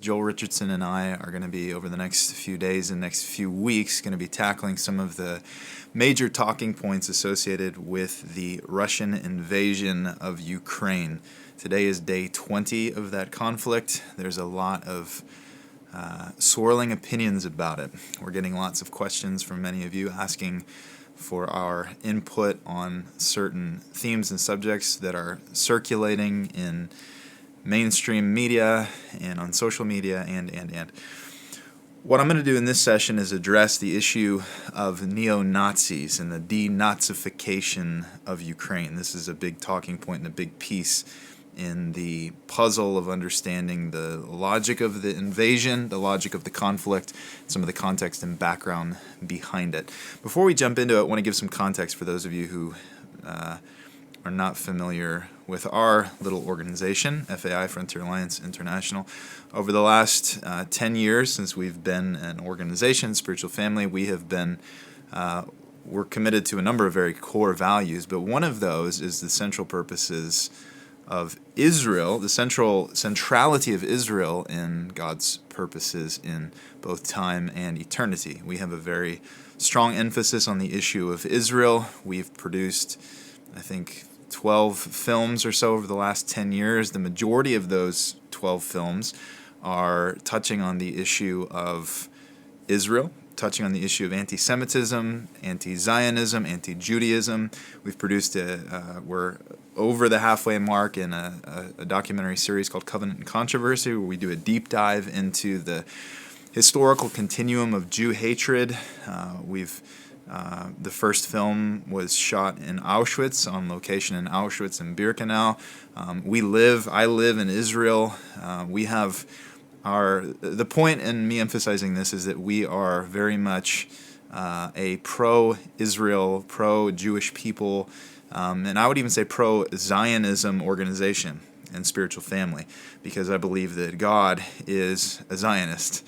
Joel Richardson and I are going to be, over the next few days and next few weeks, going to be tackling some of the major talking points associated with the Russian invasion of Ukraine. Today is day 20 of that conflict. There's a lot of swirling opinions about it. We're getting lots of questions from many of you asking for our input on certain themes and subjects that are circulating in mainstream media and on social media and. What I'm going to do in this session is address the issue of neo-Nazis and the denazification of Ukraine. This is a big talking point and a big piece in the puzzle of understanding the logic of the invasion, the logic of the conflict, some of the context and background behind it. Before we jump into it, I want to give some context for those of you who are not familiar with our little organization, FAI, Frontier Alliance International. Over the last 10 years since we've been an organization, spiritual family, we have been we're committed to a number of very core values, but one of those is the central purposes of Israel, the centrality of Israel in God's purposes in both time and eternity. We have a very strong emphasis on the issue of Israel. We've produced, I think, 12 films or so over the last 10 years. The majority of those 12 films are touching on the issue of Israel, touching on the issue of anti-Semitism, anti-Zionism, anti-Judaism. We've produced we're over the halfway mark in a documentary series called Covenant and Controversy, where we do a deep dive into the historical continuum of Jew hatred. The first film was shot in Auschwitz, on location in Auschwitz and Birkenau. I live in Israel. The point in me emphasizing this is that we are very much a pro-Israel, pro-Jewish people, and I would even say pro-Zionism organization and spiritual family, because I believe that God is a Zionist.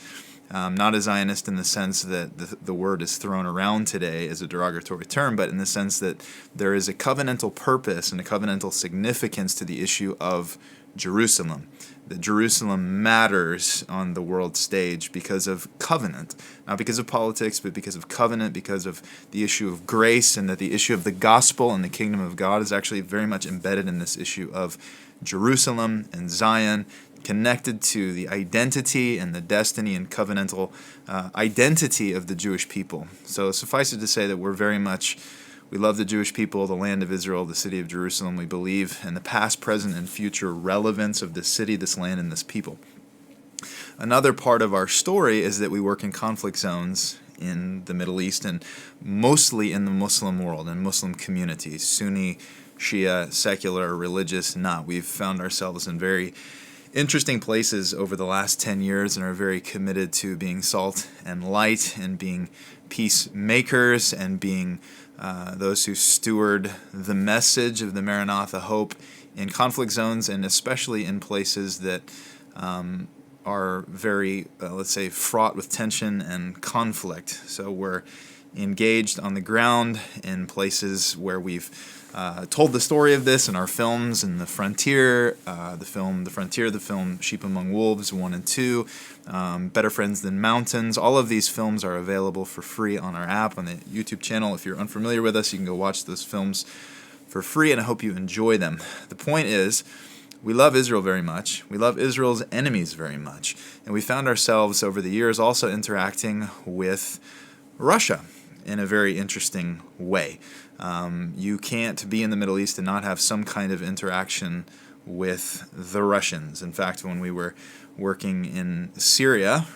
Not a Zionist in the sense that the word is thrown around today as a derogatory term, but in the sense that there is a covenantal purpose and a covenantal significance to the issue of Jerusalem. That Jerusalem matters on the world stage because of covenant, not because of politics, but because of covenant, because of the issue of grace, and that the issue of the gospel and the kingdom of God is actually very much embedded in this issue of Jerusalem and Zion, connected to the identity and the destiny and covenantal identity of the Jewish people. So suffice it to say that we love the Jewish people, the land of Israel, the city of Jerusalem. We believe in the past, present, and future relevance of this city, this land, and this people. Another part of our story is that we work in conflict zones in the Middle East and mostly in the Muslim world and Muslim communities, Sunni, Shia, secular, religious, not. We've found ourselves in very interesting places over the last 10 years and are very committed to being salt and light and being peacemakers and being those who steward the message of the Maranatha hope in conflict zones, and especially in places that are very, let's say, fraught with tension and conflict. So we're engaged on the ground in places where we've told the story of this in our films, in The Frontier, the film Sheep Among Wolves 1 and 2, Better Friends Than Mountains. All of these films are available for free on our app, on the YouTube channel. If you're unfamiliar with us, you can go watch those films for free, and I hope you enjoy them. The point is, we love Israel very much. We love Israel's enemies very much. And we found ourselves over the years also interacting with Russia in a very interesting way. You can't be in the Middle East and not have some kind of interaction with the Russians. In fact, when we were working in Syria,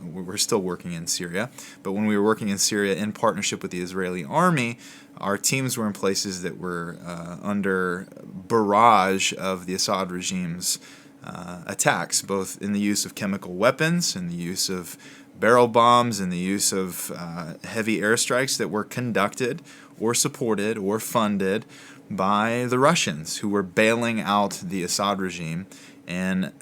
we're still working in Syria, but when we were working in Syria in partnership with the Israeli army, our teams were in places that were under barrage of the Assad regime's attacks, both in the use of chemical weapons, in the use of barrel bombs, in the use of heavy airstrikes that were conducted or supported or funded by the Russians, who were bailing out the Assad regime and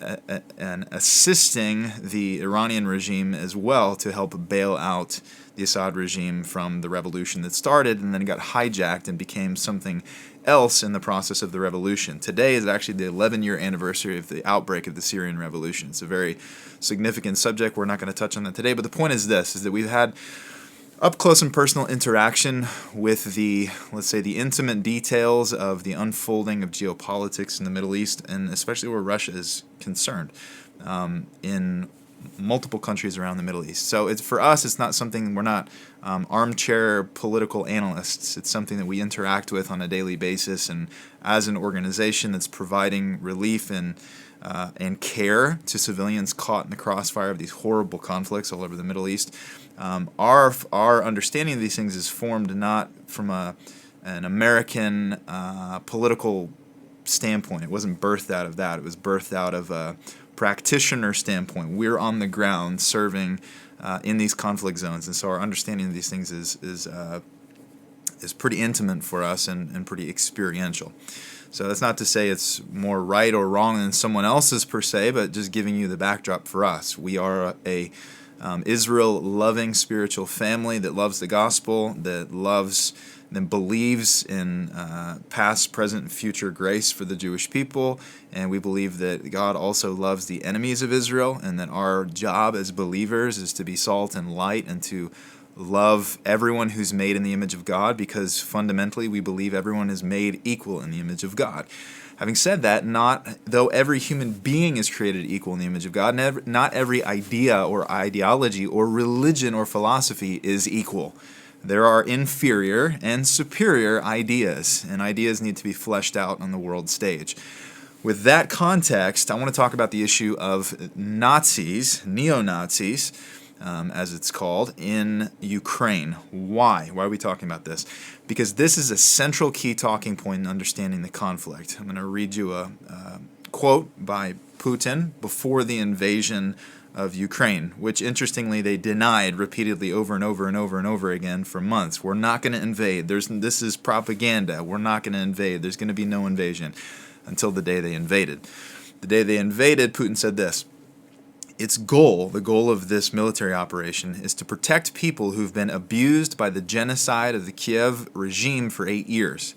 assisting the Iranian regime as well to help bail out the Assad regime from the revolution that started and then got hijacked and became something else in the process of the revolution. Today is actually the 11-year anniversary of the outbreak of the Syrian revolution. It's a very significant subject. We're not going to touch on that today, but the point is this, is that we've had up close and personal interaction with the, let's say, the intimate details of the unfolding of geopolitics in the Middle East, and especially where Russia is concerned, in multiple countries around the Middle East. So it's, for us, it's not something, we're not armchair political analysts. It's something that we interact with on a daily basis, and as an organization that's providing relief and care to civilians caught in the crossfire of these horrible conflicts all over the Middle East. Our understanding of these things is formed not from an American political standpoint. It wasn't birthed out of that. It was birthed out of a practitioner standpoint. We're on the ground serving in these conflict zones, and so our understanding of these things is pretty intimate for us and pretty experiential. So that's not to say it's more right or wrong than someone else's per se, but just giving you the backdrop for us. We are a Israel-loving spiritual family that loves the gospel, that loves and believes in past, present, and future grace for the Jewish people, and we believe that God also loves the enemies of Israel, and that our job as believers is to be salt and light and to love everyone who's made in the image of God, because fundamentally we believe everyone is made equal in the image of God. Having said that, though every human being is created equal in the image of God, not every idea or ideology or religion or philosophy is equal. There are inferior and superior ideas, and ideas need to be fleshed out on the world stage. With that context, I want to talk about the issue of Nazis, neo-Nazis, as it's called, in Ukraine. Why? Why are we talking about this? Because this is a central key talking point in understanding the conflict. I'm going to read you a quote by Putin before the invasion of Ukraine, which interestingly they denied repeatedly over and over and over and over again for months. We're not going to invade. This is propaganda. We're not going to invade. There's going to be no invasion, until the day they invaded. The day they invaded, Putin said this: its goal, the goal of this military operation, is to protect people who've been abused by the genocide of the Kiev regime for 8 years.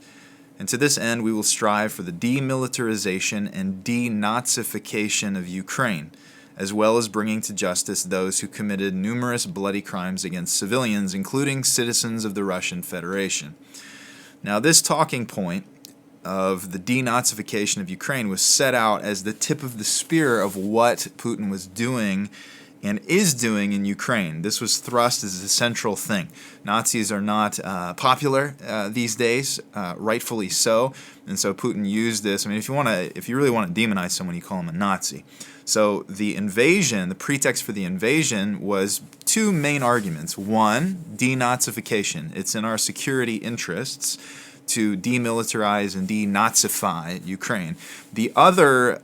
And to this end, we will strive for the demilitarization and denazification of Ukraine, as well as bringing to justice those who committed numerous bloody crimes against civilians, including citizens of the Russian Federation. Now, this talking point of the denazification of Ukraine was set out as the tip of the spear of what Putin was doing and is doing in Ukraine. This was thrust as a central thing. Nazis are not popular these days, rightfully so, and so Putin used this. I mean, if you really want to demonize someone, you call him a Nazi. So the invasion, the pretext for the invasion, was two main arguments. One, denazification. It's in our security interests to demilitarize and denazify Ukraine. The other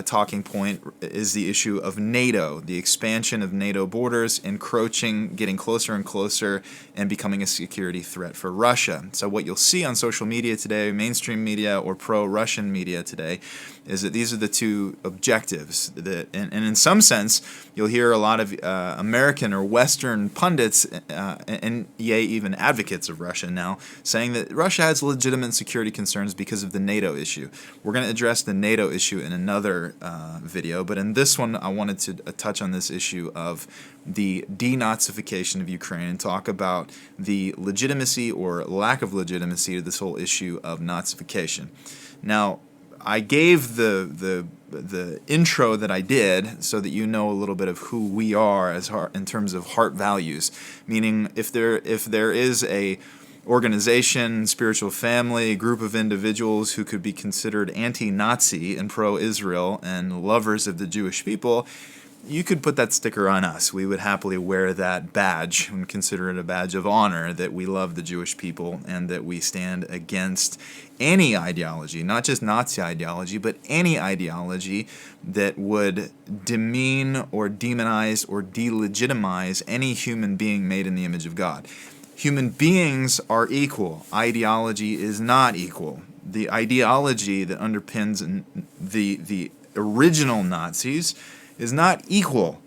talking point is the issue of NATO, the expansion of NATO borders, encroaching, getting closer and closer, and becoming a security threat for Russia. So what you'll see on social media today, mainstream media or pro-Russian media today, is that these are the two objectives. And in some sense, you'll hear a lot of American or Western pundits, and yea, even advocates of Russia now, saying that Russia has legitimate security concerns because of the NATO issue. We're going to address the NATO issue in another video, but in this one, I wanted to touch on this issue of the denazification of Ukraine and talk about the legitimacy or lack of legitimacy to this whole issue of Nazification. Now, I gave the intro that I did so that you know a little bit of who we are as in terms of heart values. Meaning, if there is a organization, spiritual family, group of individuals who could be considered anti-Nazi and pro-Israel and lovers of the Jewish people, you could put that sticker on us. We would happily wear that badge and consider it a badge of honor that we love the Jewish people and that we stand against any ideology, not just Nazi ideology, but any ideology that would demean or demonize or delegitimize any human being made in the image of God. Human beings are equal. Ideology is not equal. The ideology that underpins the original Nazis is not equal.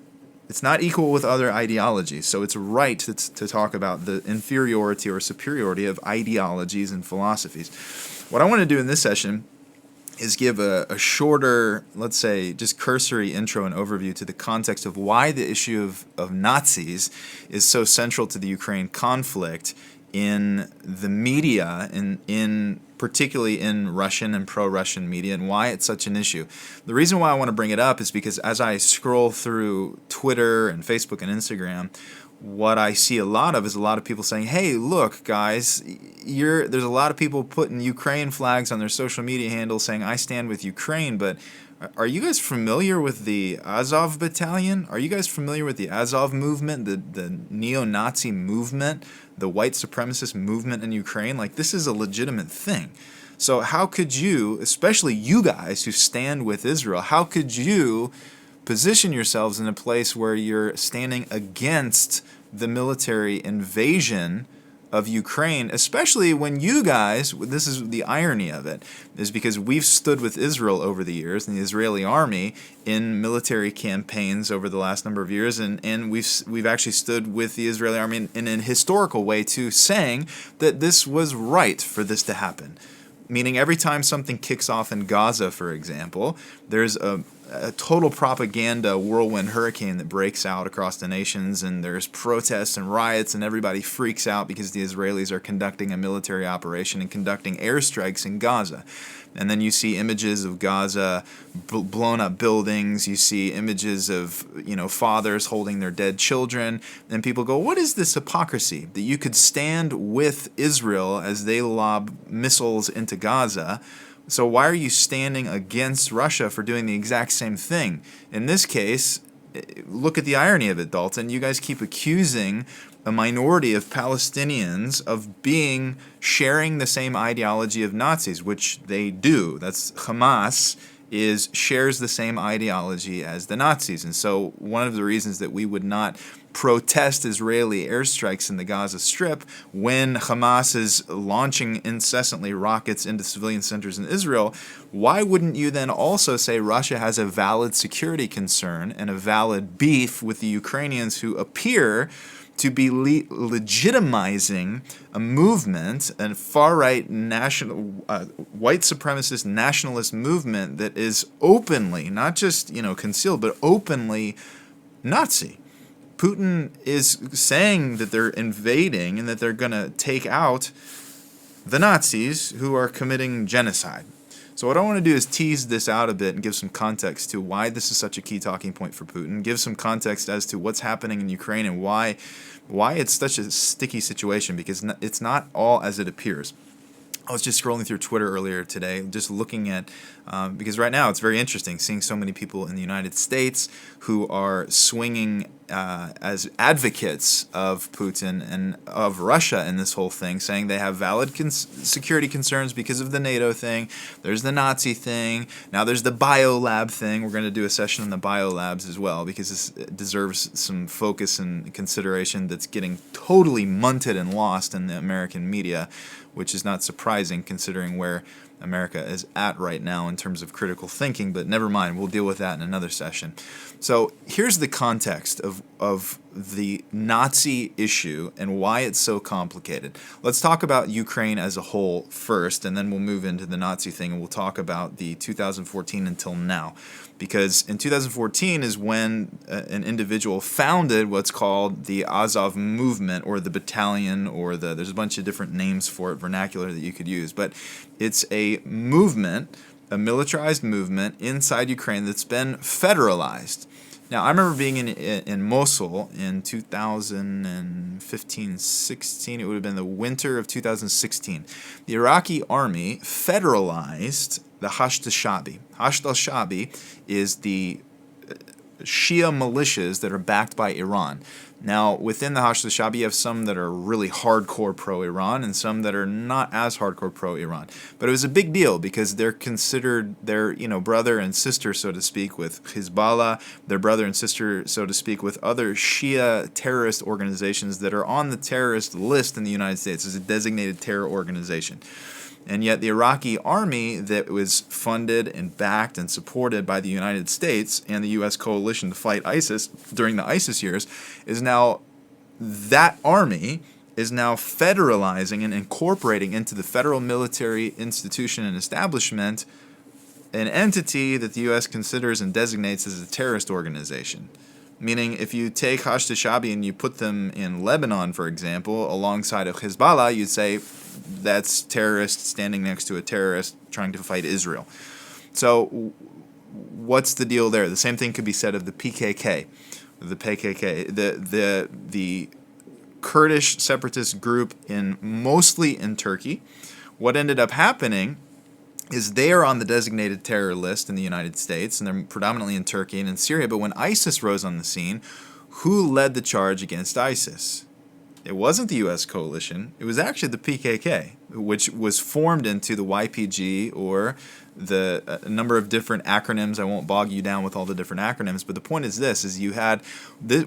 It's not equal with other ideologies. So it's right to talk about the inferiority or superiority of ideologies and philosophies. What I want to do in this session is give a shorter, let's say, just cursory intro and overview to the context of why the issue of Nazis is so central to the Ukraine conflict in the media, in particularly in Russian and pro-Russian media, and why it's such an issue. The reason why I want to bring it up is because as I scroll through Twitter and Facebook and Instagram, what I see a lot of is a lot of people saying, hey, look, guys, there's a lot of people putting Ukraine flags on their social media handles saying, I stand with Ukraine, but are you guys familiar with the Azov Battalion? Are you guys familiar with the Azov movement, the neo-Nazi movement, the white supremacist movement in Ukraine? Like, this is a legitimate thing. So how could you, especially you guys who stand with Israel, how could you position yourselves in a place where you're standing against the military invasion of Ukraine, especially when you guys, this is the irony of it, is because we've stood with Israel over the years and the Israeli army in military campaigns over the last number of years, and we've actually stood with the Israeli army in a historical way too, saying that this was right for this to happen. Meaning every time something kicks off in Gaza, for example, there's a total propaganda whirlwind hurricane that breaks out across the nations, and there's protests and riots, and everybody freaks out because the Israelis are conducting a military operation and conducting airstrikes in Gaza. And then you see images of Gaza, blown up buildings. You see images of, fathers holding their dead children. And people go, what is this hypocrisy that you could stand with Israel as they lob missiles into Gaza? So why are you standing against Russia for doing the exact same thing? In this case, look at the irony of it, Dalton. You guys keep accusing a minority of Palestinians of sharing the same ideology of Nazis, which they do. That's Hamas shares the same ideology as the Nazis. And so one of the reasons that we would not protest Israeli airstrikes in the Gaza Strip when Hamas is launching incessantly rockets into civilian centers in Israel, why wouldn't you then also say Russia has a valid security concern and a valid beef with the Ukrainians who appear to be legitimizing a movement, a far-right white supremacist nationalist movement that is openly, not just concealed, but openly Nazi? Putin is saying that they're invading and that they're going to take out the Nazis who are committing genocide. So what I want to do is tease this out a bit and give some context to why this is such a key talking point for Putin, give some context as to what's happening in Ukraine and why it's such a sticky situation, because it's not all as it appears. I was just scrolling through Twitter earlier today, just looking at, because right now it's very interesting seeing so many people in the United States who are swinging as advocates of Putin and of Russia in this whole thing, saying they have valid security concerns because of the NATO thing. There's the Nazi thing. Now there's the biolab thing. We're going to do a session on the biolabs as well, because this deserves some focus and consideration that's getting totally munted and lost in the American media, which is not surprising considering where America is at right now in terms of critical thinking, but never mind, we'll deal with that in another session. So here's the context of the Nazi issue and why it's so complicated. Let's talk about Ukraine as a whole first, and then we'll move into the Nazi thing, and we'll talk about the 2014 until now. Because in 2014 is when an individual founded what's called the Azov movement, or the battalion, or there's a bunch of different names for it, vernacular that you could use. But it's a movement, a militarized movement inside Ukraine that's been federalized. Now, I remember being in Mosul in 2015-16. It would have been the winter of 2016. The Iraqi army federalized the Hashd al-Shaabi. Hashd al-Shaabi is the Shia militias that are backed by Iran. Now, within the Hashd al-Shaabi, you have some that are really hardcore pro-Iran and some that are not as hardcore pro-Iran. But it was a big deal because they're considered their, brother and sister, so to speak, with Hezbollah, their brother and sister, so to speak, with other Shia terrorist organizations that are on the terrorist list in the United States as a designated terror organization. And yet the Iraqi army that was funded and backed and supported by the United States and the U.S. coalition to fight ISIS during the ISIS years is now, that army is now federalizing and incorporating into the federal military institution and establishment an entity that the U.S. considers and designates as a terrorist organization. Meaning, if you take Hashd al-Shaabi and you put them in Lebanon, for example, alongside of Hezbollah, you'd say that's terrorists standing next to a terrorist trying to fight Israel. So what's the deal there? The same thing could be said of the PKK. The Kurdish separatist group mostly in Turkey. What ended up happening is they are on the designated terror list in the United States, and they're predominantly in Turkey and in Syria. But when ISIS rose on the scene, who led the charge against ISIS? It wasn't the U.S. coalition. It was actually the PKK, which was formed into the YPG, or a number of different acronyms. I won't bog you down with all the different acronyms, but the point is this, is you had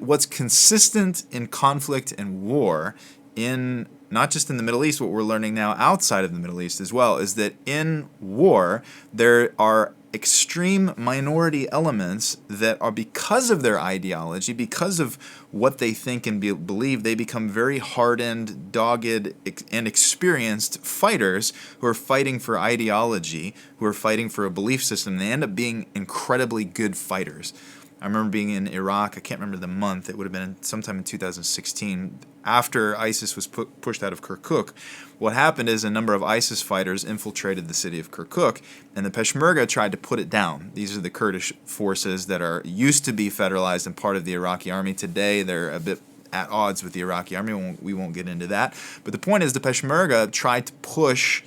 what's consistent in conflict and war in not just in the Middle East, what we're learning now outside of the Middle East as well, is that in war, there are extreme minority elements that are, because of their ideology, because of what they think and believe, they become very hardened, dogged, and experienced fighters who are fighting for ideology, who are fighting for a belief system. They end up being incredibly good fighters. I remember being in Iraq, I can't remember the month, it would have been sometime in 2016, after ISIS was pushed out of Kirkuk. What happened is a number of ISIS fighters infiltrated the city of Kirkuk, and the Peshmerga tried to put it down. These are the Kurdish forces that used to be federalized and part of the Iraqi army. Today, they're a bit at odds with the Iraqi army. We won't get into that. But the point is, the Peshmerga tried to push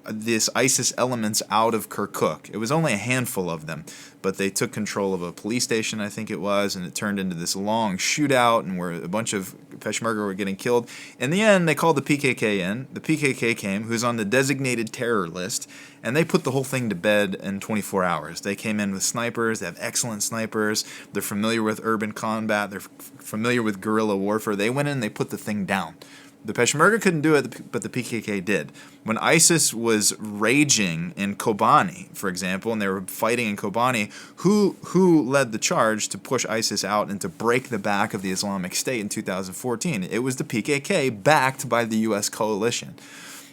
this ISIS elements out of Kirkuk. It was only a handful of them, but they took control of a police station, I think it was, and it turned into this long shootout, and where a bunch of Peshmerga were getting killed. In the end, they called the PKK in. The PKK came, who's on the designated terror list, and they put the whole thing to bed in 24 hours. They came in with snipers. They have excellent snipers. They're familiar with urban combat. They're familiar with guerrilla warfare. They went in and they put the thing down. The Peshmerga couldn't do it, but the PKK did. When ISIS was raging in Kobani, for example, and they were fighting in Kobani, who led the charge to push ISIS out and to break the back of the Islamic State in 2014? It was the PKK, backed by the U.S. coalition.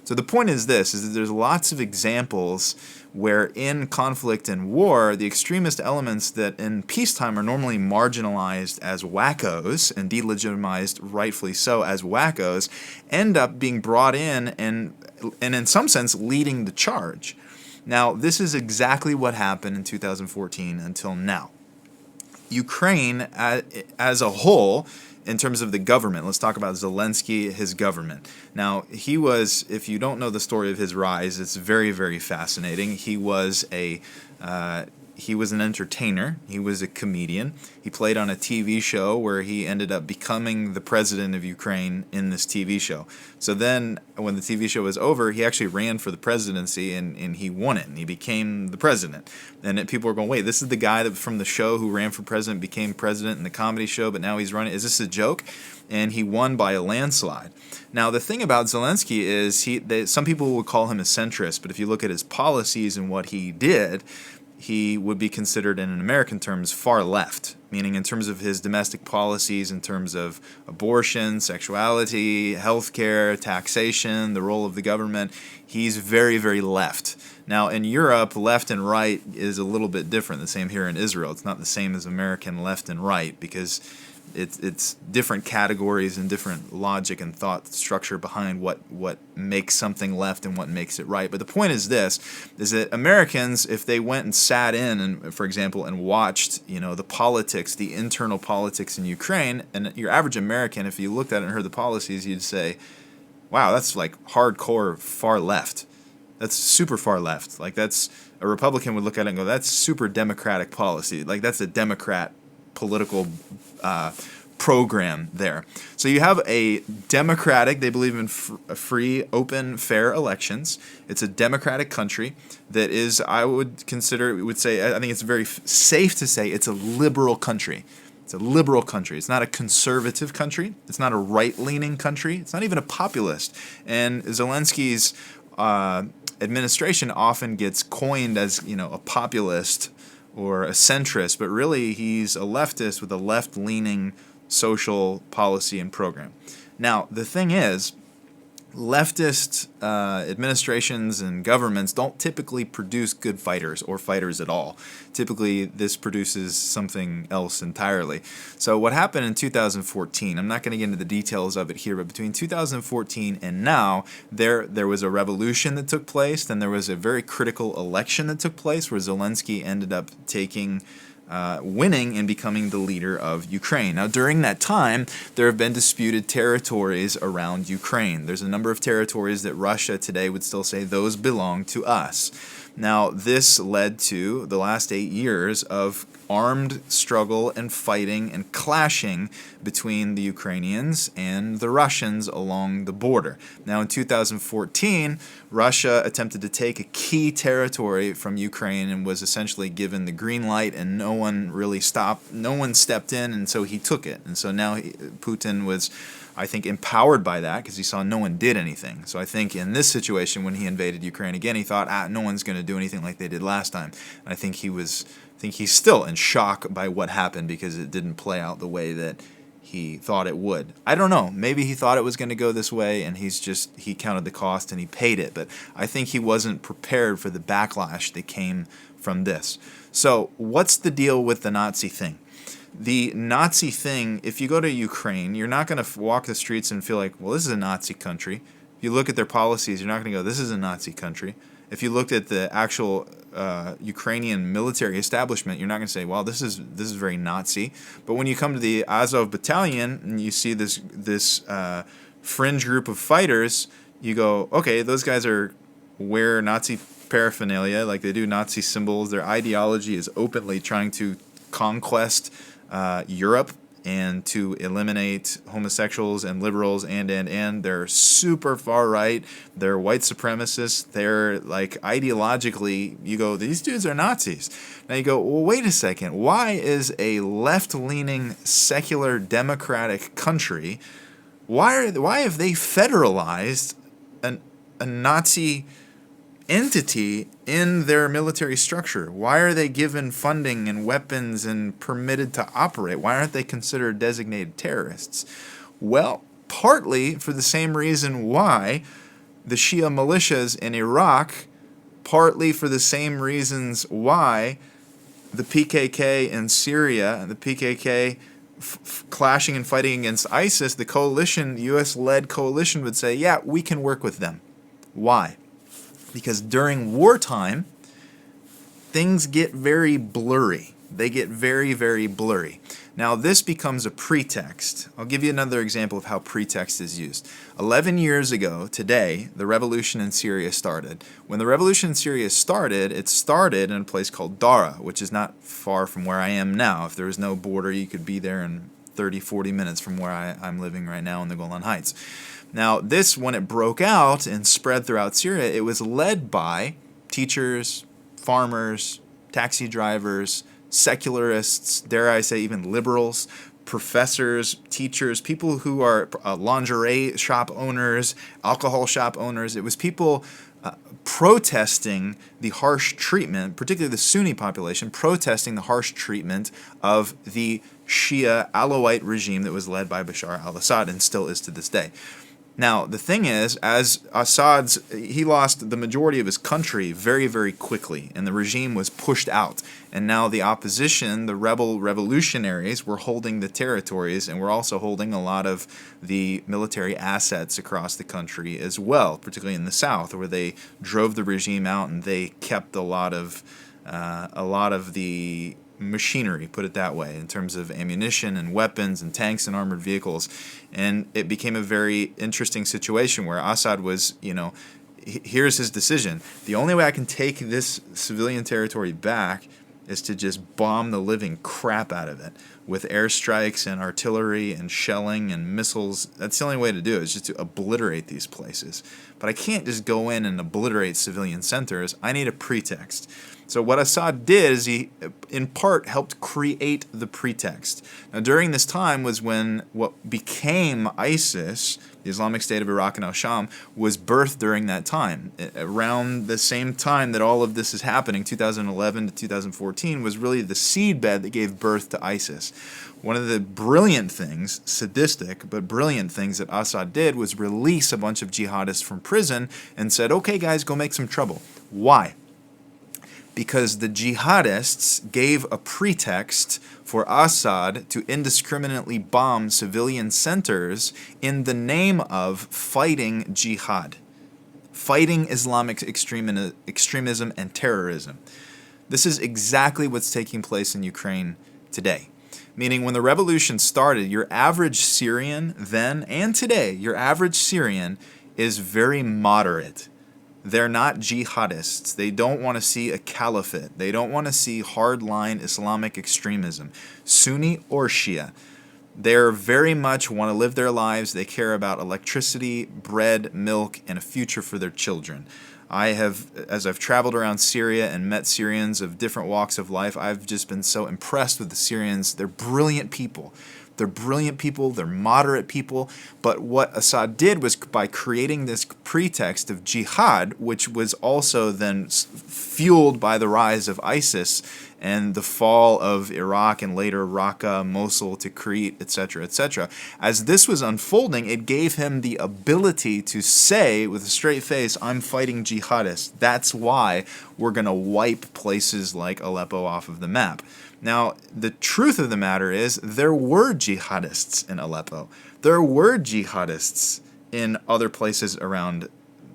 So the point is this, is that there's lots of examples where in conflict and war, the extremist elements that in peacetime are normally marginalized as wackos and delegitimized, rightfully so, as wackos, end up being brought in and in some sense leading the charge. Now, this is exactly what happened in 2014 until now. Ukraine as a whole, in terms of the government, let's talk about Zelensky, his government. Now, he was, if you don't know the story of his rise, it's very, very fascinating. He was an entertainer. He was a comedian. He played on a TV show where he ended up becoming the president of Ukraine in this TV show. So then, when the TV show was over, he actually ran for the presidency and he won it, and he became the president. And people were going, wait, this is the guy that from the show who ran for president, became president in the comedy show, but now he's running. Is this a joke? And he won by a landslide. Now, the thing about Zelensky is some people would call him a centrist, but if you look at his policies and what he did, he would be considered, in American terms, far left, meaning in terms of his domestic policies, in terms of abortion, sexuality, healthcare, taxation, the role of the government. He's very, very left. Now, in Europe, left and right is a little bit different. The same here in Israel. It's not the same as American left and right, because it's different categories and different logic and thought structure behind what makes something left and what makes it right. But the point is this, is that Americans, if they went and sat in and, for example, and watched, the politics, the internal politics in Ukraine, and your average American, if you looked at it and heard the policies, you'd say, wow, that's like hardcore far left. That's super far left. Like, that's, a Republican would look at it and go, that's super Democratic policy. Like, that's a Democrat political program there. So you have a democratic, they believe in free, open, fair elections. It's a democratic country that is, I think it's very safe to say it's a liberal country. It's a liberal country. It's not a conservative country. It's not a right-leaning country. It's not even a populist. And Zelensky's administration often gets coined as, a populist or a centrist, but really he's a leftist with a left-leaning social policy and program. Now, the thing is, leftist administrations and governments don't typically produce good fighters or fighters at all. Typically, this produces something else entirely. So what happened in 2014, I'm not going to get into the details of it here, but between 2014 and now, there was a revolution that took place, then there was a very critical election that took place where Zelensky ended up winning and becoming the leader of Ukraine. Now, during that time, there have been disputed territories around Ukraine. There's a number of territories that Russia today would still say those belong to us. Now, this led to the last 8 years of armed struggle and fighting and clashing between the Ukrainians and the Russians along the border. Now, in 2014, Russia attempted to take a key territory from Ukraine and was essentially given the green light, and no one stepped in, and so he took it. And so now Putin was, I think, empowered by that because he saw no one did anything. So I think in this situation, when he invaded Ukraine again, he thought, no one's going to do anything like they did last time. And I think he's still in shock by what happened because it didn't play out the way that he thought it would. I don't know. Maybe he thought it was going to go this way, and he counted the cost and he paid it. But I think he wasn't prepared for the backlash that came from this. So what's the deal with the Nazi thing? The Nazi thing, if you go to Ukraine, you're not going to walk the streets and feel like, well, this is a Nazi country. If you look at their policies, you're not going to go, this is a Nazi country. If you looked at the actual Ukrainian military establishment, you're not going to say, well, this is very Nazi. But when you come to the Azov battalion and you see this fringe group of fighters, you go, okay, those guys wear Nazi paraphernalia, like they do Nazi symbols. Their ideology is openly trying to conquest Europe and to eliminate homosexuals and liberals, and they're super far right. They're white supremacists. They're like ideologically, you go, these dudes are Nazis. Now you go, well, wait a second. Why is a left-leaning secular democratic country, why have they federalized a Nazi entity in their military structure? Why are they given funding and weapons and permitted to operate? Why aren't they considered designated terrorists? Well, partly for the same reason why the Shia militias in Iraq, partly for the same reasons why the PKK in Syria, the PKK clashing and fighting against ISIS, the coalition, the U.S.-led coalition would say, yeah, we can work with them. Why? Because during wartime, things get very blurry. They get very, very blurry. Now, this becomes a pretext. I'll give you another example of how pretext is used. 11 years ago, today, the revolution in Syria started. When the revolution in Syria started, it started in a place called Dara, which is not far from where I am now. If there was no border, you could be there in 30, 40 minutes from where I'm living right now in the Golan Heights. Now, this, when it broke out and spread throughout Syria, it was led by teachers, farmers, taxi drivers, secularists, dare I say even liberals, professors, teachers, people who are lingerie shop owners, alcohol shop owners. It was people protesting the harsh treatment, particularly the Sunni population, protesting the harsh treatment of the Shia Alawite regime that was led by Bashar al-Assad and still is to this day. Now, the thing is, as he lost the majority of his country very, very quickly, and the regime was pushed out. And now the opposition, the revolutionaries, were holding the territories, and were also holding a lot of the military assets across the country as well, particularly in the south, where they drove the regime out and they kept a lot of the machinery, put it that way, in terms of ammunition and weapons and tanks and armored vehicles. And it became a very interesting situation where Assad was, here's his decision. The only way I can take this civilian territory back is to just bomb the living crap out of it with airstrikes and artillery and shelling and missiles. That's the only way to do it, is just to obliterate these places. But I can't just go in and obliterate civilian centers. I need a pretext. So what Assad did is he, in part, helped create the pretext. Now, during this time was when what became ISIS, the Islamic State of Iraq and al-Sham, was birthed during that time. Around the same time that all of this is happening, 2011 to 2014, was really the seedbed that gave birth to ISIS. One of the brilliant things, sadistic but brilliant things that Assad did was release a bunch of jihadists from prison and said, okay guys, go make some trouble. Why? Because the jihadists gave a pretext for Assad to indiscriminately bomb civilian centers in the name of fighting jihad, fighting Islamic extremism and terrorism. This is exactly what's taking place in Ukraine today. Meaning when the revolution started, your average Syrian then and today, your average Syrian is very moderate. They're not jihadists. They don't want to see a caliphate. They don't want to see hardline Islamic extremism, Sunni or Shia. They're very much want to live their lives. They care about electricity, bread, milk, and a future for their children. As I've traveled around Syria and met Syrians of different walks of life, I've just been so impressed with the Syrians. They're brilliant people. They're brilliant people, they're moderate people, but what Assad did was by creating this pretext of jihad, which was also then fueled by the rise of ISIS and the fall of Iraq and later Raqqa, Mosul, Tikrit, etc., etc. As this was unfolding, it gave him the ability to say with a straight face, I'm fighting jihadists. That's why we're going to wipe places like Aleppo off of the map. Now, the truth of the matter is there were jihadists in Aleppo. There were jihadists in other places around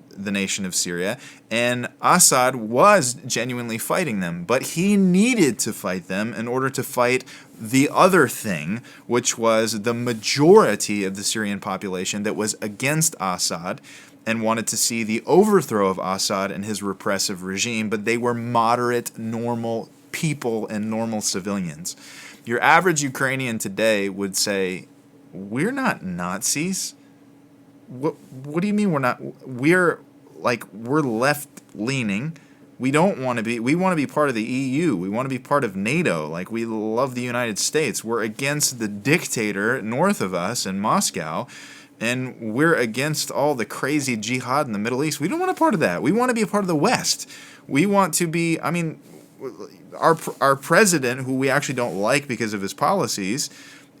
the nation of Syria, and Assad was genuinely fighting them, but he needed to fight them in order to fight the other thing, which was the majority of the Syrian population that was against Assad and wanted to see the overthrow of Assad and his repressive regime, but they were moderate, normal people and normal civilians. Your average Ukrainian today would say, we're not Nazis. What do you mean we're not? We're left leaning. We want to be part of the EU. We want to be part of NATO. Like, we love the United States. We're against the dictator north of us in Moscow, and we're against all the crazy jihad in the Middle East. We don't want a part of that. We want to be a part of the West. We want to be, our president, who we actually don't like because of his policies,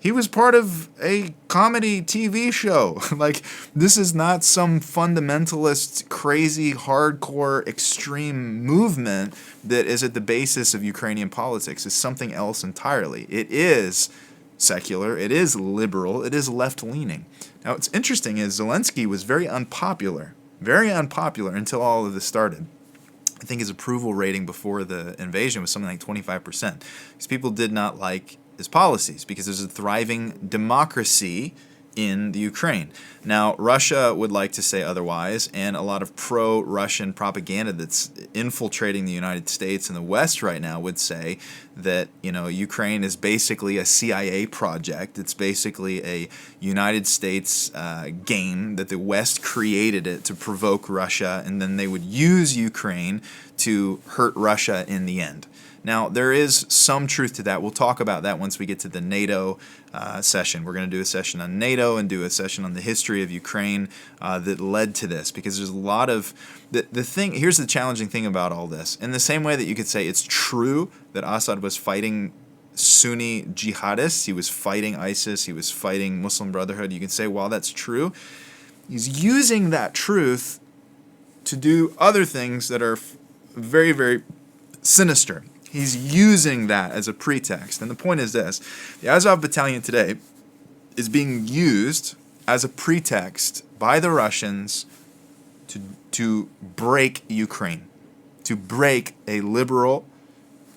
he was part of a comedy TV show. Like, this is not some fundamentalist, crazy, hardcore, extreme movement that is at the basis of Ukrainian politics. It's something else entirely. It is secular, it is liberal, it is left-leaning. Now, what's interesting is Zelensky was very unpopular until all of this started. I think his approval rating before the invasion was something like 25%. Because people did not like his policies because there's a thriving democracy in the Ukraine. Now, Russia would like to say otherwise, and a lot of pro-Russian propaganda that's infiltrating the United States and the West right now would say that, Ukraine is basically a CIA project. It's basically a United States game that the West created it to provoke Russia, and then they would use Ukraine to hurt Russia in the end. Now, there is some truth to that. We'll talk about that once we get to the NATO session. We're going to do a session on NATO and do a session on the history of Ukraine that led to this, because there's a lot of the thing. Here's the challenging thing about all this. In the same way that you could say it's true that Assad was fighting Sunni jihadists, he was fighting ISIS, he was fighting Muslim Brotherhood, you can say, well, that's true. He's using that truth to do other things that are very, very sinister. He's using that as a pretext. And the point is this. The Azov Battalion today is being used as a pretext by the Russians to break Ukraine, to break a liberal,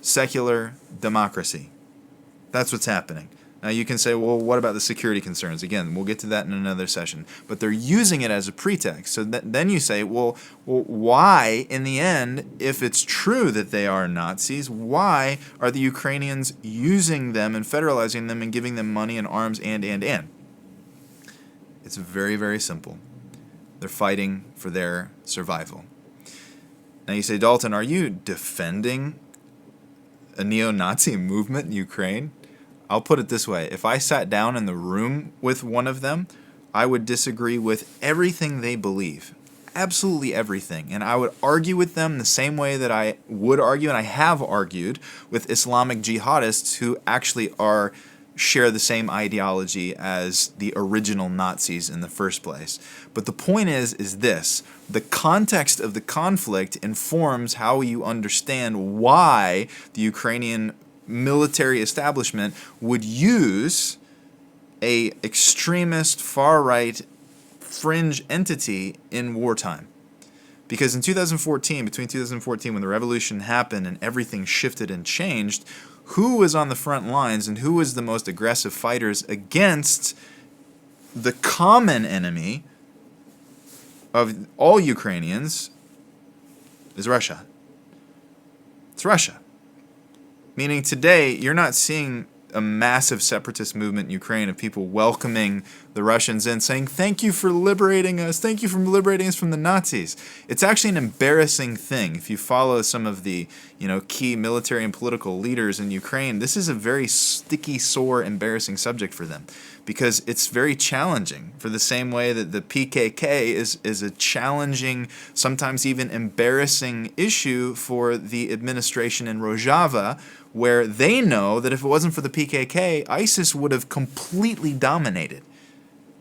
secular democracy. That's what's happening. Now you can say, well, what about the security concerns? Again, we'll get to that in another session. But they're using it as a pretext. So then you say, well, why, in the end, if it's true that they are Nazis, why are the Ukrainians using them and federalizing them and giving them money and arms and? It's very, very simple. They're fighting for their survival. Now you say, Dalton, are you defending a neo-Nazi movement in Ukraine, I'll put it this way. If I sat down in the room with one of them, I would disagree with everything they believe. Absolutely everything. And I would argue with them the same way that I would argue, and I have argued, with Islamic jihadists who actually share the same ideology as the original Nazis in the first place. But the point is this: the context of the conflict informs how you understand why the Ukrainian military establishment would use a extremist, far-right, fringe entity in wartime. Because in 2014, between 2014 when the revolution happened and everything shifted and changed, who was on the front lines and who was the most aggressive fighters against the common enemy of all Ukrainians is Russia. It's Russia. Meaning today, you're not seeing a massive separatist movement in Ukraine of people welcoming the Russians in, saying, thank you for liberating us, thank you for liberating us from the Nazis. It's actually an embarrassing thing. If you follow some of the key military and political leaders in Ukraine, this is a very sticky, sore, embarrassing subject for them, because it's very challenging, for the same way that the PKK is a challenging, sometimes even embarrassing issue for the administration in Rojava, where they know that if it wasn't for the PKK, ISIS would have completely dominated.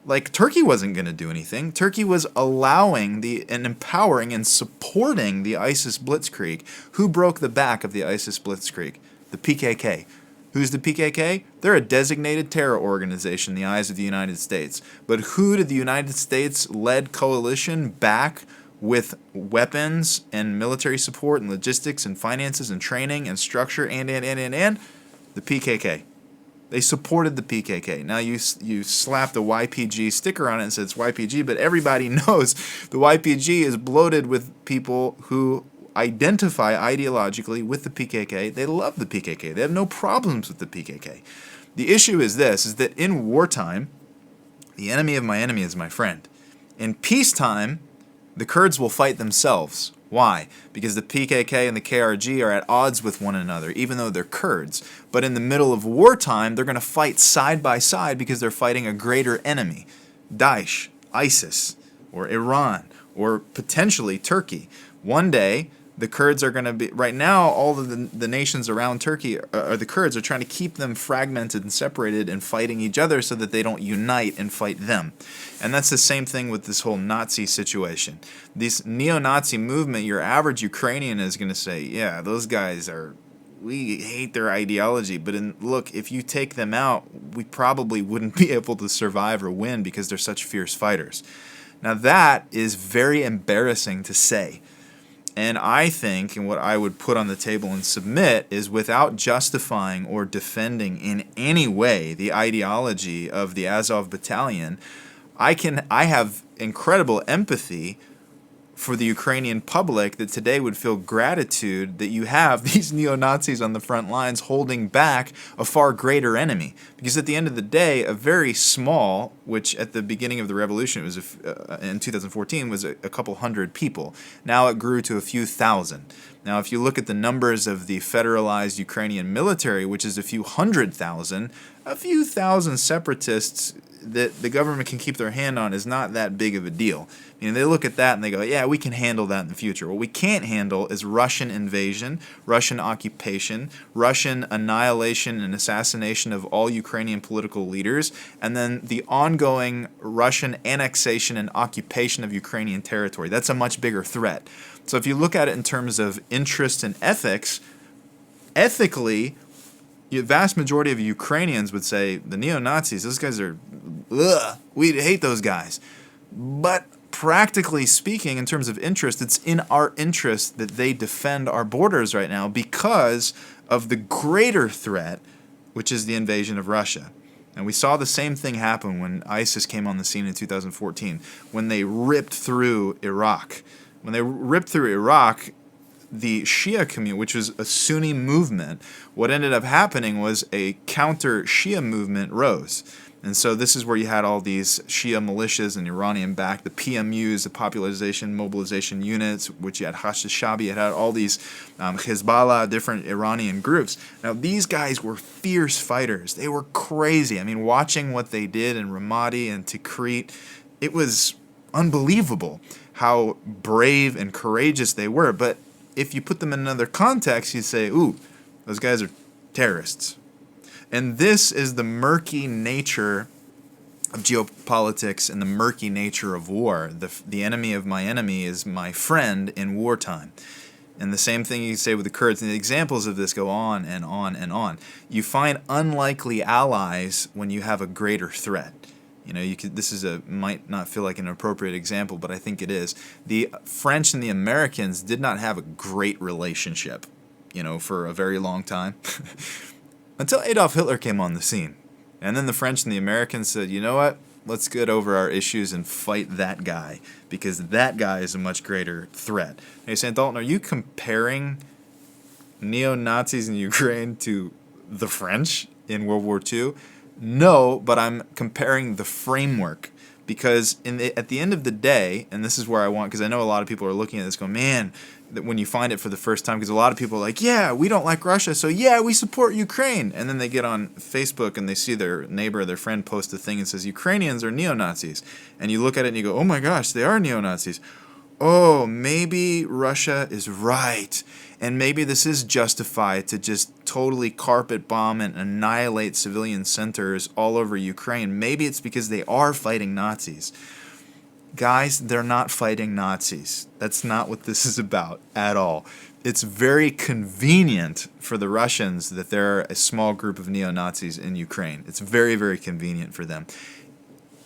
Like, Turkey wasn't going to do anything. Turkey was allowing and empowering and supporting the ISIS blitzkrieg. Who broke the back of the ISIS blitzkrieg? The PKK. Who's the PKK? They're a designated terror organization in the eyes of the United States. But who did the United States-led coalition back with weapons and military support and logistics and finances and training and structure and the PKK. They supported the PKK. Now you slap the YPG sticker on it and say it's YPG, but everybody knows the YPG is bloated with people who identify ideologically with the PKK. They love the PKK. They have no problems with the PKK. The issue is this, is that in wartime, the enemy of my enemy is my friend. In peacetime, the Kurds will fight themselves. Why? Because the PKK and the KRG are at odds with one another, even though they're Kurds. But in the middle of wartime, they're going to fight side by side because they're fighting a greater enemy. Daesh, ISIS, or Iran, or potentially Turkey. One day, the Kurds are going to be... Right now, all of the nations around Turkey, the Kurds, are trying to keep them fragmented and separated and fighting each other so that they don't unite and fight them. And that's the same thing with this whole Nazi situation. This neo-Nazi movement, your average Ukrainian is going to say, yeah, those guys we hate their ideology, but look, if you take them out, we probably wouldn't be able to survive or win because they're such fierce fighters. Now that is very embarrassing to say. And I think, and what I would put on the table and submit, is without justifying or defending in any way the ideology of the Azov Battalion, I have incredible empathy for the Ukrainian public that today would feel gratitude that you have these neo-Nazis on the front lines holding back a far greater enemy. Because at the end of the day, a very small, which at the beginning of the revolution, it was in 2014, was a couple hundred people. Now it grew to a few thousand. Now if you look at the numbers of the federalized Ukrainian military, which is a few thousand separatists that the government can keep their hand on is not that big of a deal. They look at that and they go, yeah, we can handle that in the future. What we can't handle is Russian invasion, Russian occupation, Russian annihilation and assassination of all Ukrainian political leaders, and then the ongoing Russian annexation and occupation of Ukrainian territory. That's a much bigger threat. So if you look at it in terms of interest and ethics, ethically, the vast majority of Ukrainians would say, the neo-Nazis, those guys are, we hate those guys. But practically speaking, in terms of interest, it's in our interest that they defend our borders right now because of the greater threat, which is the invasion of Russia. And we saw the same thing happen when ISIS came on the scene in 2014, when they ripped through Iraq. When they ripped through Iraq, the Shia community, which was a Sunni movement, what ended up happening was a counter Shia movement rose. And so this is where you had all these Shia militias and Iranian-backed, the PMUs, the Popularization Mobilization Units, which you had Hashd al-Shabi, you had all these Hezbollah, different Iranian groups. Now, these guys were fierce fighters. They were crazy. I mean, watching what they did in Ramadi and Tikrit, it was unbelievable how brave and courageous they were. But if you put them in another context, you say, ooh, those guys are terrorists. And this is the murky nature of geopolitics and the murky nature of war. The enemy of my enemy is my friend in wartime. And the same thing you can say with the Kurds. And the examples of this go on and on and on. You find unlikely allies when you have a greater threat. You know, this might not feel like an appropriate example, but I think it is. The French and the Americans did not have a great relationship, for a very long time. Until Adolf Hitler came on the scene. And then the French and the Americans said, you know what? Let's get over our issues and fight that guy, because that guy is a much greater threat. Hey, St. Dalton, are you comparing neo-Nazis in Ukraine to the French in World War II? No, but I'm comparing the framework. Because at the end of the day, and this is where I want, because I know a lot of people are looking at this going, man, that when you find it for the first time, because a lot of people are like, yeah, we don't like Russia, so yeah, we support Ukraine. And then they get on Facebook and they see their neighbor or their friend post a thing and says, Ukrainians are neo-Nazis. And you look at it and you go, oh my gosh, they are neo-Nazis. Oh, maybe Russia is right. And maybe this is justified to just totally carpet bomb and annihilate civilian centers all over Ukraine. Maybe it's because they are fighting Nazis. Guys, they're not fighting Nazis. That's not what this is about at all. It's very convenient for the Russians that there are a small group of neo-Nazis in Ukraine. It's very, very convenient for them.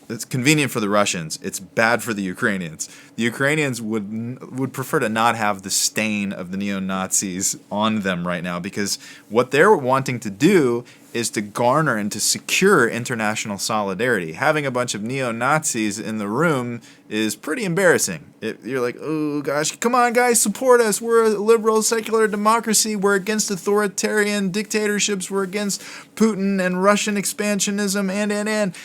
It's convenient for the Russians. It's bad for the Ukrainians. The Ukrainians would prefer to not have the stain of the neo-Nazis on them right now, because what they're wanting to do is to garner and to secure international solidarity. Having a bunch of neo-Nazis in the room is pretty embarrassing. You're like, oh gosh, come on guys, support us. We're a liberal, secular democracy. We're against authoritarian dictatorships. We're against Putin and Russian expansionism and.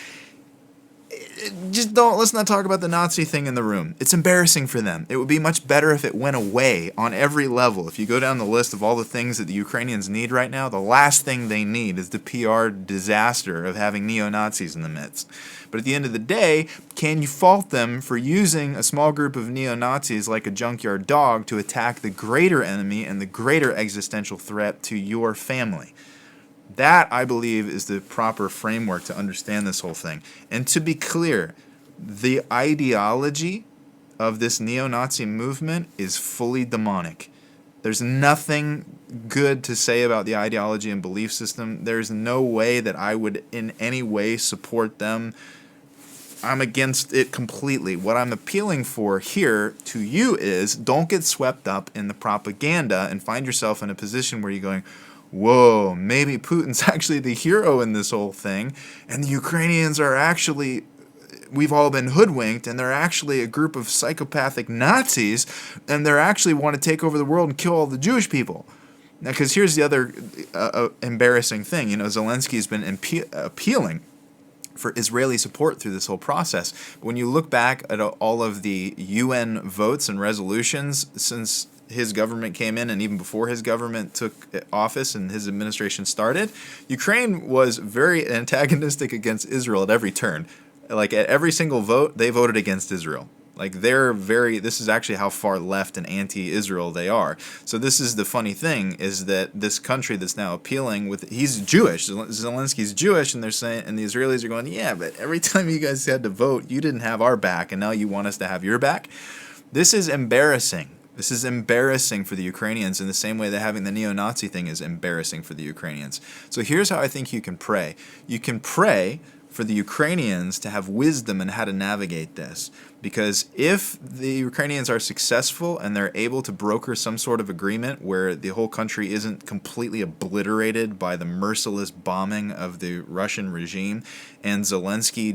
Let's not talk about the Nazi thing in the room. It's embarrassing for them. It would be much better if it went away on every level. If you go down the list of all the things that the Ukrainians need right now, the last thing they need is the PR disaster of having neo-Nazis in the midst. But at the end of the day, can you fault them for using a small group of neo-Nazis like a junkyard dog to attack the greater enemy and the greater existential threat to your family? That, I believe, is the proper framework to understand this whole thing. And to be clear, the ideology of this neo-Nazi movement is fully demonic. There's nothing good to say about the ideology and belief system. There's no way that I would in any way support them. I'm against it completely. What I'm appealing for here to you is don't get swept up in the propaganda and find yourself in a position where you're going, whoa, maybe Putin's actually the hero in this whole thing, and the Ukrainians are actually, we've all been hoodwinked, and they're actually a group of psychopathic Nazis, and they're actually want to take over the world and kill all the Jewish people. Now, because here's the other embarrassing thing. Zelensky's been appealing for Israeli support through this whole process. But when you look back at all of the UN votes and resolutions since his government came in, and even before his government took office and his administration started, Ukraine was very antagonistic against Israel at every turn. Like at every single vote, they voted against Israel. Like this is actually how far left and anti-Israel they are. So this is the funny thing, is that this country that's now appealing he's Jewish, Zelensky's Jewish, and they're saying, and the Israelis are going, yeah, but every time you guys had to vote, you didn't have our back, and now you want us to have your back? This is embarrassing. This is embarrassing for the Ukrainians in the same way that having the neo-Nazi thing is embarrassing for the Ukrainians. So here's how I think you can pray. You can pray for the Ukrainians to have wisdom in how to navigate this. Because if the Ukrainians are successful and they're able to broker some sort of agreement where the whole country isn't completely obliterated by the merciless bombing of the Russian regime, and Zelensky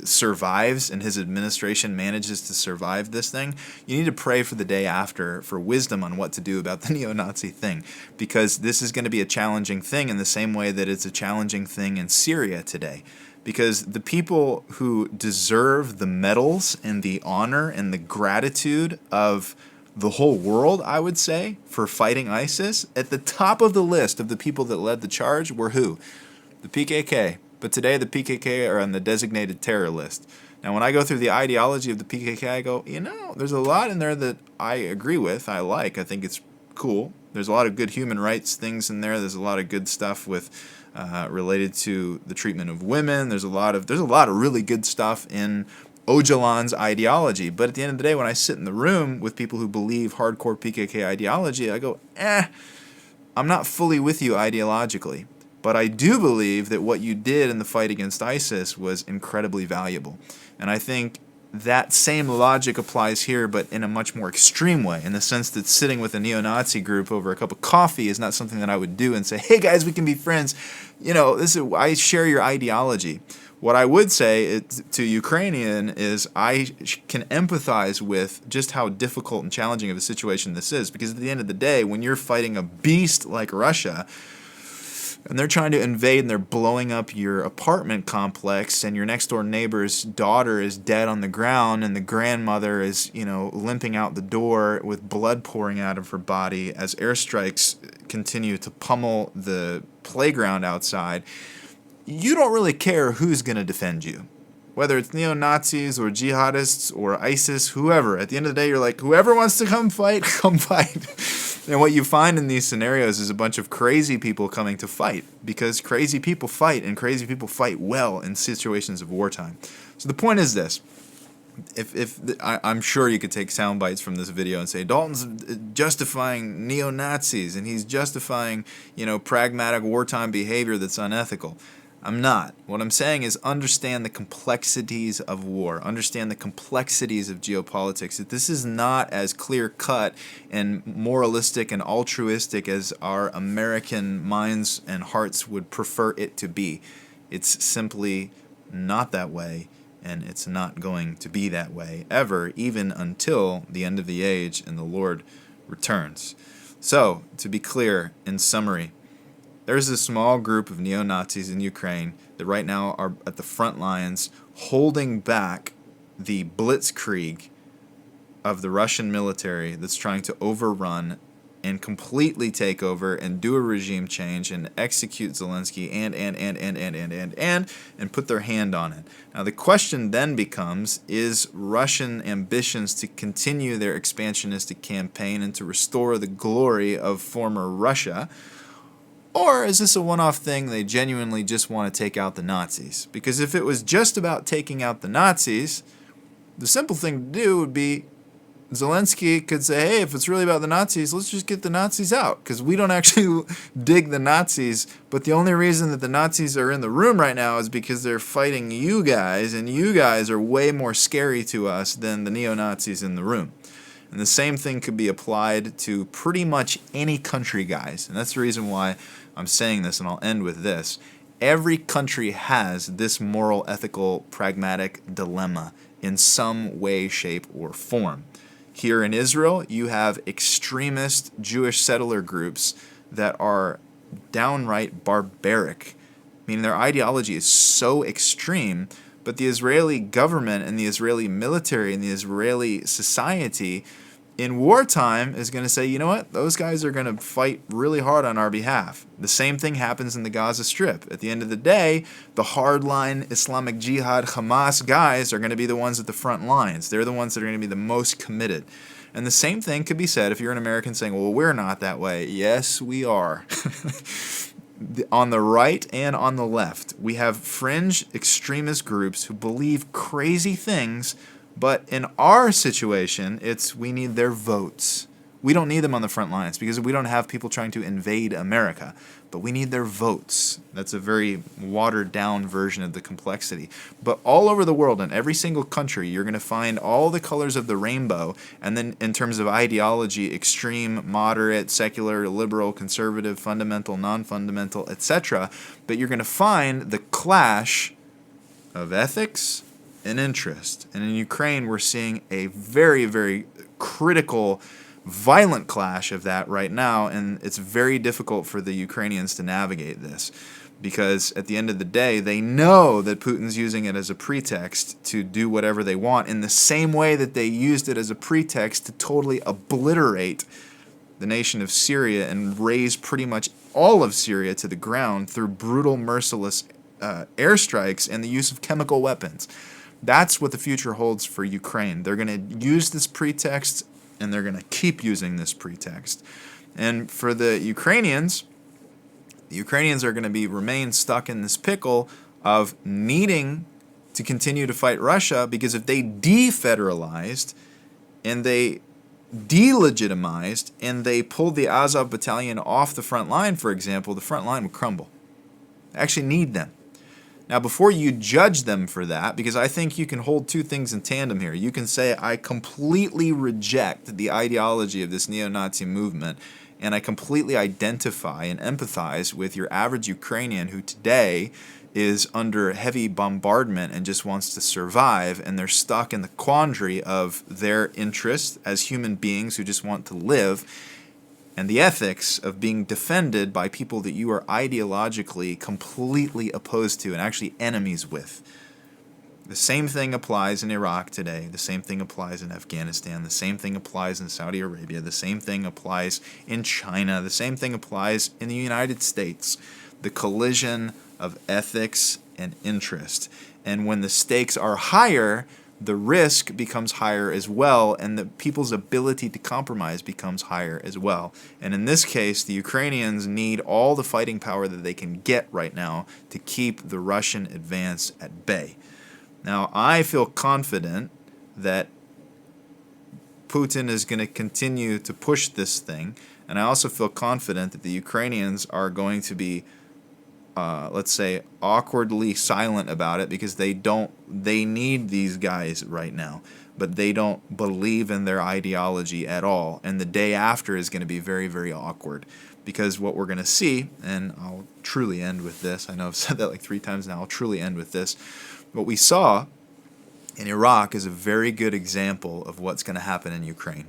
survives and his administration manages to survive this thing, you need to pray for the day after for wisdom on what to do about the neo-Nazi thing. Because this is going to be a challenging thing in the same way that it's a challenging thing in Syria today. Because the people who deserve the medals and the honor and the gratitude of the whole world, I would say, for fighting ISIS, at the top of the list of the people that led the charge were who? The PKK. But today the PKK are on the designated terror list. Now, when I go through the ideology of the PKK, I go, there's a lot in there that I agree with, I think it's cool. There's a lot of good human rights things in there. There's a lot of good stuff with related to the treatment of women. There's a lot of really good stuff in Öcalan's ideology. But at the end of the day, when I sit in the room with people who believe hardcore PKK ideology, I go, I'm not fully with you ideologically. But I do believe that what you did in the fight against ISIS was incredibly valuable. And I think that same logic applies here, but in a much more extreme way, in the sense that sitting with a neo-Nazi group over a cup of coffee is not something that I would do and say, hey guys, we can be friends. I share your ideology. What I would say to Ukrainian is I can empathize with just how difficult and challenging of a situation this is, because at the end of the day, when you're fighting a beast like Russia, and they're trying to invade and they're blowing up your apartment complex, and your next door neighbor's daughter is dead on the ground, and the grandmother is, limping out the door with blood pouring out of her body as airstrikes continue to pummel the playground outside, you don't really care who's going to defend you. Whether it's neo-Nazis or jihadists or ISIS, whoever. At the end of the day, you're like, whoever wants to come fight, come fight. And what you find in these scenarios is a bunch of crazy people coming to fight, because crazy people fight, and crazy people fight well in situations of wartime. So the point is this. I'm sure you could take sound bites from this video and say, Dalton's justifying neo-Nazis, and he's justifying, pragmatic wartime behavior that's unethical. I'm not. What I'm saying is understand the complexities of war. Understand the complexities of geopolitics. That this is not as clear-cut and moralistic and altruistic as our American minds and hearts would prefer it to be. It's simply not that way, and it's not going to be that way ever, even until the end of the age and the Lord returns. So, to be clear, in summary, there's a small group of neo-Nazis in Ukraine that right now are at the front lines holding back the blitzkrieg of the Russian military that's trying to overrun and completely take over and do a regime change and execute Zelensky and put their hand on it. Now the question then becomes, is Russian ambitions to continue their expansionistic campaign and to restore the glory of former Russia, or is this a one-off thing? They genuinely just want to take out the Nazis? Because if it was just about taking out the Nazis, the simple thing to do would be Zelensky could say, hey, if it's really about the Nazis, let's just get the Nazis out. Because we don't actually dig the Nazis, but the only reason that the Nazis are in the room right now is because they're fighting you guys, and you guys are way more scary to us than the neo-Nazis in the room. And the same thing could be applied to pretty much any country, guys. And that's the reason why I'm saying this, and I'll end with this. Every country has this moral, ethical, pragmatic dilemma in some way, shape, or form. Here in Israel, you have extremist Jewish settler groups that are downright barbaric, meaning their ideology is so extreme, but the Israeli government and the Israeli military and the Israeli society in wartime is going to say, you know what, those guys are going to fight really hard on our behalf. The same thing happens in the Gaza Strip. At the end of the day, the hardline Islamic Jihad Hamas guys are going to be the ones at the front lines. They're the ones that are going to be the most committed. And the same thing could be said if you're an American saying, well, we're not that way. Yes, we are. On the right and on the left, we have fringe extremist groups who believe crazy things, but in our situation, we need their votes. We don't need them on the front lines because we don't have people trying to invade America, but we need their votes. That's a very watered down version of the complexity. But all over the world, in every single country, you're going to find all the colors of the rainbow, and then in terms of ideology, extreme, moderate, secular, liberal, conservative, fundamental, non-fundamental, etc. But you're going to find the clash of ethics and interest. And in Ukraine, we're seeing a very, very critical, violent clash of that right now, and it's very difficult for the Ukrainians to navigate this because at the end of the day, they know that Putin's using it as a pretext to do whatever they want in the same way that they used it as a pretext to totally obliterate the nation of Syria and raze pretty much all of Syria to the ground through brutal, merciless airstrikes and the use of chemical weapons. That's what the future holds for Ukraine. They're going to use this pretext, and they're going to keep using this pretext. And for the Ukrainians are going to remain stuck in this pickle of needing to continue to fight Russia, because if they defederalized and they delegitimized and they pulled the Azov battalion off the front line, for example, the front line would crumble. They actually need them. Now, before you judge them for that, because I think you can hold two things in tandem here. You can say, I completely reject the ideology of this neo-Nazi movement, and I completely identify and empathize with your average Ukrainian who today is under heavy bombardment and just wants to survive, and they're stuck in the quandary of their interests as human beings who just want to live, and the ethics of being defended by people that you are ideologically completely opposed to and actually enemies with. The same thing applies in Iraq today. The same thing applies in Afghanistan. The same thing applies in Saudi Arabia. The same thing applies in China. The same thing applies in the United States. The collision of ethics and interest. And when the stakes are higher, the risk becomes higher as well, and the people's ability to compromise becomes higher as well. And in this case, the Ukrainians need all the fighting power that they can get right now to keep the Russian advance at bay. Now, I feel confident that Putin is going to continue to push this thing, and I also feel confident that the Ukrainians are going to be let's say, awkwardly silent about it because they need these guys right now, but they don't believe in their ideology at all. And the day after is going to be very, very awkward because what we're going to see, and I'll truly end with this, I know I've said that like 3 times now, I'll truly end with this. What we saw in Iraq is a very good example of what's going to happen in Ukraine.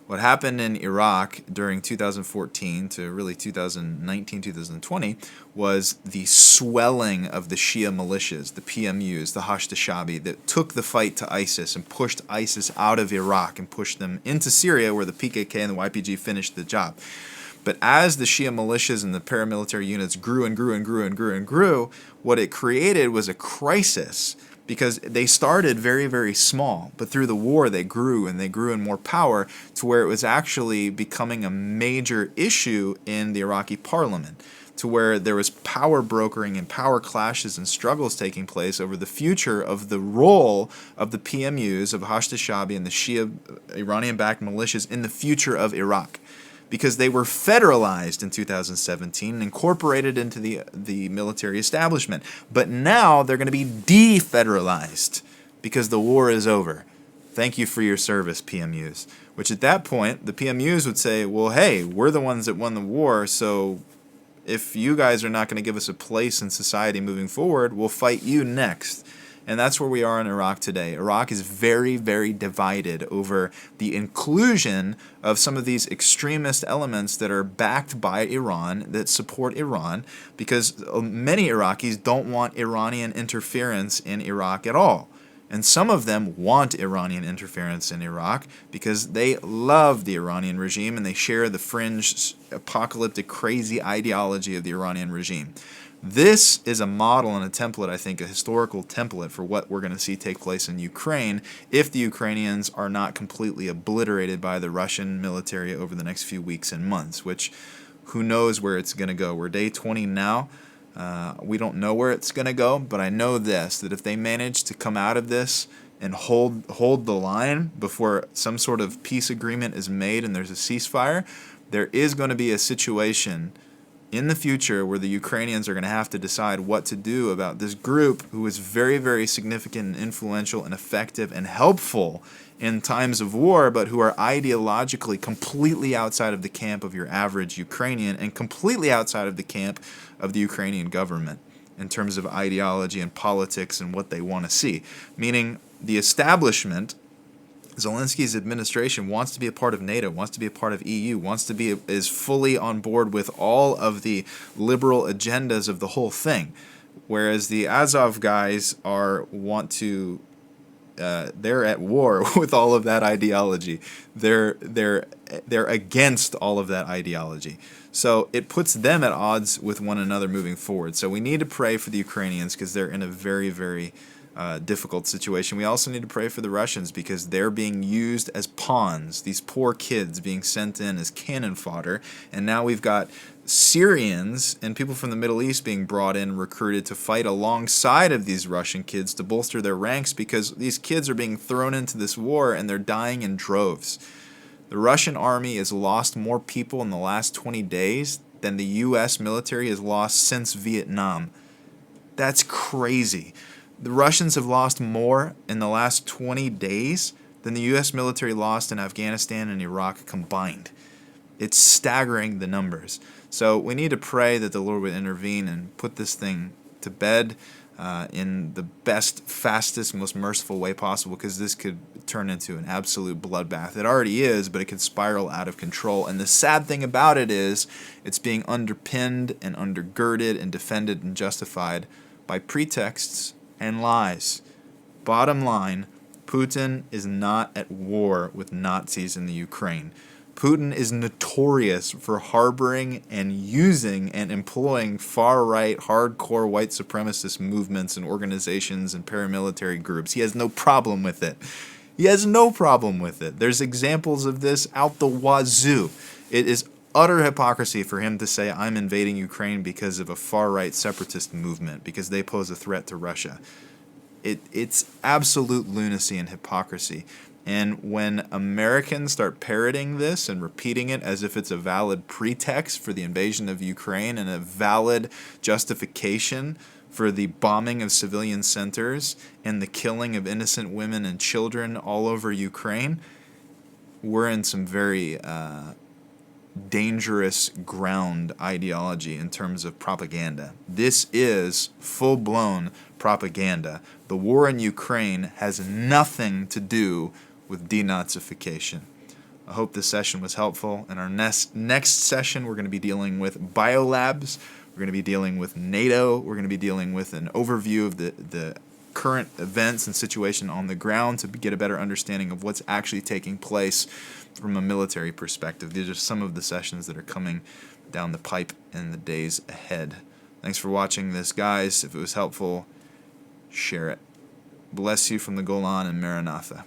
What happened in Iraq during 2014 to really 2019, 2020 was the swelling of the Shia militias, the PMUs, the Hashd al-Shaabi, that took the fight to ISIS and pushed ISIS out of Iraq and pushed them into Syria where the PKK and the YPG finished the job. But as the Shia militias and the paramilitary units grew and grew and grew and grew and grew, what it created was a crisis because they started very, very small, but through the war they grew and they grew in more power to where it was actually becoming a major issue in the Iraqi parliament, to where there was power brokering and power clashes and struggles taking place over the future of the role of the PMUs, of Hashd al-Shaabi and the Shia Iranian-backed militias in the future of Iraq. Because they were federalized in 2017 and incorporated into the military establishment. But now they're going to be defederalized because the war is over. Thank you for your service, PMUs. Which at that point, the PMUs would say, well, hey, we're the ones that won the war, so if you guys are not going to give us a place in society moving forward, we'll fight you next. And that's where we are in Iraq today. Iraq is very, very divided over the inclusion of some of these extremist elements that are backed by Iran, that support Iran, because many Iraqis don't want Iranian interference in Iraq at all. And some of them want Iranian interference in Iraq because they love the Iranian regime and they share the fringe, apocalyptic, crazy ideology of the Iranian regime. This is a model and a template, I think, a historical template for what we're going to see take place in Ukraine if the Ukrainians are not completely obliterated by the Russian military over the next few weeks and months, which who knows where it's going to go. We're day 20 now. We don't know where it's going to go, but I know this, that if they manage to come out of this and hold the line before some sort of peace agreement is made and there's a ceasefire, there is going to be a situation in the future where the Ukrainians are going to have to decide what to do about this group who is very, very significant and influential and effective and helpful in times of war, but who are ideologically completely outside of the camp of your average Ukrainian and completely outside of the camp of the Ukrainian government in terms of ideology and politics and what they want to see. Meaning the establishment, Zelensky's administration, wants to be a part of NATO, wants to be a part of EU, is fully on board with all of the liberal agendas of the whole thing, whereas the Azov guys they're at war with all of that ideology. They're against all of that ideology. So it puts them at odds with one another moving forward. So we need to pray for the Ukrainians because they're in a very, very difficult situation. We also need to pray for the Russians because they're being used as pawns, these poor kids being sent in as cannon fodder. And now we've got Syrians and people from the Middle East being brought in, recruited to fight alongside of these Russian kids to bolster their ranks because these kids are being thrown into this war and they're dying in droves. The Russian army has lost more people in the last 20 days than the U.S. military has lost since Vietnam. That's crazy. The Russians have lost more in the last 20 days than the U.S. military lost in Afghanistan and Iraq combined. It's staggering, the numbers. So we need to pray that the Lord would intervene and put this thing to bed in the best, fastest, most merciful way possible, because this could turn into an absolute bloodbath. It already is, but it could spiral out of control. And the sad thing about it is it's being underpinned and undergirded and defended and justified by pretexts and lies. Bottom line, Putin is not at war with Nazis in the Ukraine. Putin is notorious for harboring and using and employing far-right, hardcore white supremacist movements and organizations and paramilitary groups. He has no problem with it. He has no problem with it. There's examples of this out the wazoo. It is utter hypocrisy for him to say, I'm invading Ukraine because of a far-right separatist movement, because they pose a threat to Russia. It's absolute lunacy and hypocrisy. And when Americans start parroting this and repeating it as if it's a valid pretext for the invasion of Ukraine and a valid justification for the bombing of civilian centers and the killing of innocent women and children all over Ukraine, we're in some very dangerous ground ideology in terms of propaganda. This is full-blown propaganda. The war in Ukraine has nothing to do with denazification. I hope this session was helpful. In our next session, we're going to be dealing with biolabs. We're going to be dealing with NATO. We're going to be dealing with an overview of the current events and situation on the ground to get a better understanding of what's actually taking place from a military perspective. These are some of the sessions that are coming down the pipe in the days ahead. Thanks for watching this, guys. If it was helpful, share it. Bless you from the Golan and Maranatha.